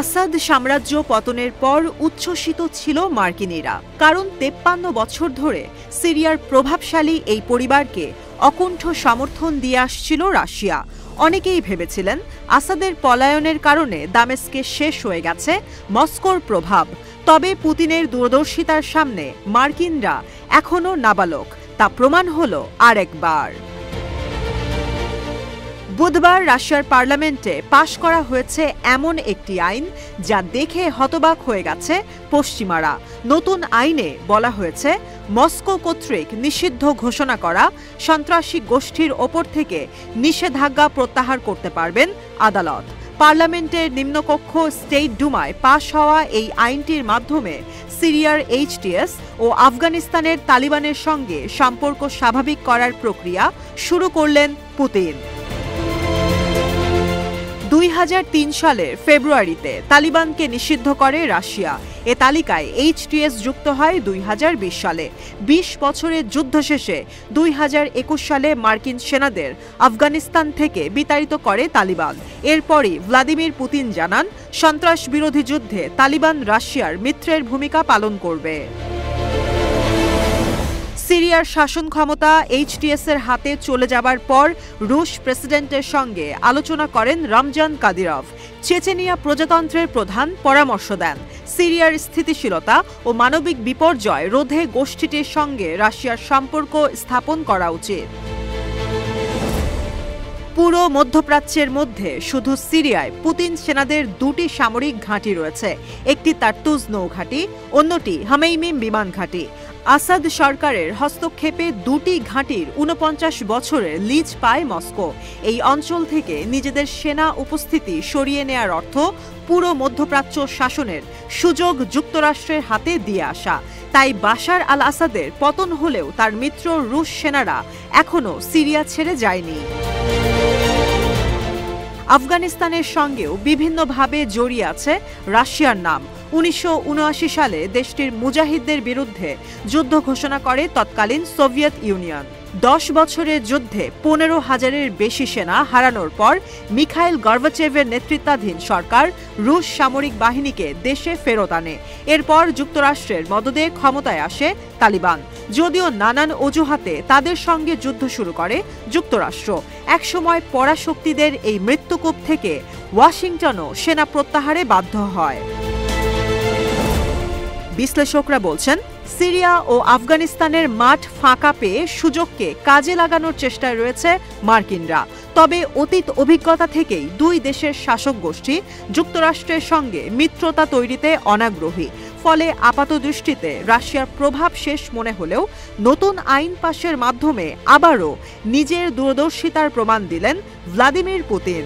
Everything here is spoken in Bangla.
আসাদ সাম্রাজ্য পতনের পর উচ্ছ্বসিত ছিল মার্কিনীরা, কারণ ৫৩ বছর ধরে সিরিয়ার প্রভাবশালী এই পরিবারকে অকুণ্ঠ সমর্থন দিয়ে আসছিল রাশিয়া। অনেকেই ভেবেছিলেন আসাদের পলায়নের কারণে দামেস্কে শেষ হয়ে গেছে মস্কোর প্রভাব। তবে পুতিনের দূরদর্শিতার সামনে মার্কিনরা এখনও নাবালক, তা প্রমাণ হলো আরেকবার। বুধবার রাশিয়ার পার্লামেন্টে পাশ করা হয়েছে এমন একটি আইন যা দেখে হতবাক হয়ে গেছে পশ্চিমারা। নতুন আইনে বলা হয়েছে, মস্কো কর্তৃক নিষিদ্ধ ঘোষণা করা সন্ত্রাসী গোষ্ঠীর ওপর থেকে নিষেধাজ্ঞা প্রত্যাহার করতে পারবেন আদালত। পার্লামেন্টের নিম্নকক্ষ স্টেট ডুমায় পাশ হওয়া এই আইনটির মাধ্যমে সিরিয়ার এইচটিএস ও আফগানিস্তানের তালিবানের সঙ্গে সম্পর্ক স্বাভাবিক করার প্রক্রিয়া শুরু করলেন পুতিন। ২০০৩ সালের ফেব্রুয়ারিতে তালিবানকে নিষিদ্ধ করে রাশিয়া। এ তালিকায় এইচটিএস যুক্ত হয় ২০২০ সালে। ২০ বছরের যুদ্ধ শেষে ২০২১ সালে মার্কিন সেনাদের আফগানিস্তান থেকে বিতাড়িত করে তালিবান। এরপরই ভ্লাদিমির পুতিন জানান, সন্ত্রাস বিরোধী যুদ্ধে তালিবান রাশিয়ার মিত্রের ভূমিকা পালন করবে। সিরিয়ার শাসন ক্ষমতা এইচটিএস-এর হাতে চলে যাবার পর রুশ প্রেসিডেন্টের সঙ্গে আলোচনা করেন রমজান কাদিরভ। চেচেনিয়া প্রজাতন্ত্রের প্রধান পরামর্শ দেন, সিরিয়ার স্থিতিশীলতা ও মানবিক বিপর্যয় রোধে গোষ্ঠীটির সঙ্গে রাশিয়ার সম্পর্ক স্থাপন করা উচিত। পুরো মধ্যপ্রাচ্যের মধ্যে শুধু সিরিয়ায় পুতিন সেনাদের দুটি সামরিক ঘাঁটি রয়েছে। একটি তার্তুজ নৌঘাঁটি, অন্যটি হামেইমিম বিমান ঘাঁটি। আসাদ সরকারের হস্তক্ষেপে দুটি ঘাঁটির ৪৯ বছরের লিজ পায় মস্কো। এই অঞ্চল থেকে নিজেদের সেনা উপস্থিতি সরিয়ে নেয়ার অর্থ পুরো মধ্যপ্রাচ্য শাসনের সুযোগ যুক্তরাষ্ট্রের হাতে দিয়ে আসা। তাই বাশার আল আসাদের পতন হলেও তার মিত্র রুশ সেনারা এখনও সিরিয়া ছেড়ে যায়নি। আফগানিস্তানের সঙ্গেও বিভিন্নভাবে জড়িয়ে আছে রাশিয়ার নাম। ১৯৭৯ সালে দেশটির মুজাহিদদের বিরুদ্ধে যুদ্ধ ঘোষণা করে তৎকালীন সোভিয়েত ইউনিয়ন। ১০ বছরের যুদ্ধে ১৫,০০০-এর বেশি সেনা হারানোর পর মিখাইল গর্বাচেভের নেতৃত্বাধীন সরকার রুশ সামরিক বাহিনীকে দেশে ফেরত আনে। এরপর যুক্তরাষ্ট্রের মদদে ক্ষমতায় আসে তালিবান। যদিও নানান অজুহাতে তাদের সঙ্গে যুদ্ধ শুরু করে যুক্তরাষ্ট্র। একসময় পরাশক্তিদের এই মৃত্যুকূপ থেকে ওয়াশিংটনও সেনা প্রত্যাহারে বাধ্য হয়। বিশ্লেষকরা বলছেন, সিরিয়া ও আফগানিস্তানের মাঠ ফাঁকা পেয়ে সুযোগকে কাজে লাগানোর চেষ্টায় রয়েছে মার্কিনরা। তবে অতীত অভিজ্ঞতা থেকেই দুই দেশের শাসক গোষ্ঠী যুক্তরাষ্ট্রের সঙ্গে মিত্রতা তৈরিতে অনাগ্রহী। ফলে আপাতদৃষ্টিতে রাশিয়ার প্রভাব শেষ মনে হলেও নতুন আইন পাশের মাধ্যমে আবারও নিজের দূরদর্শিতার প্রমাণ দিলেন ভ্লাদিমির পুতিন।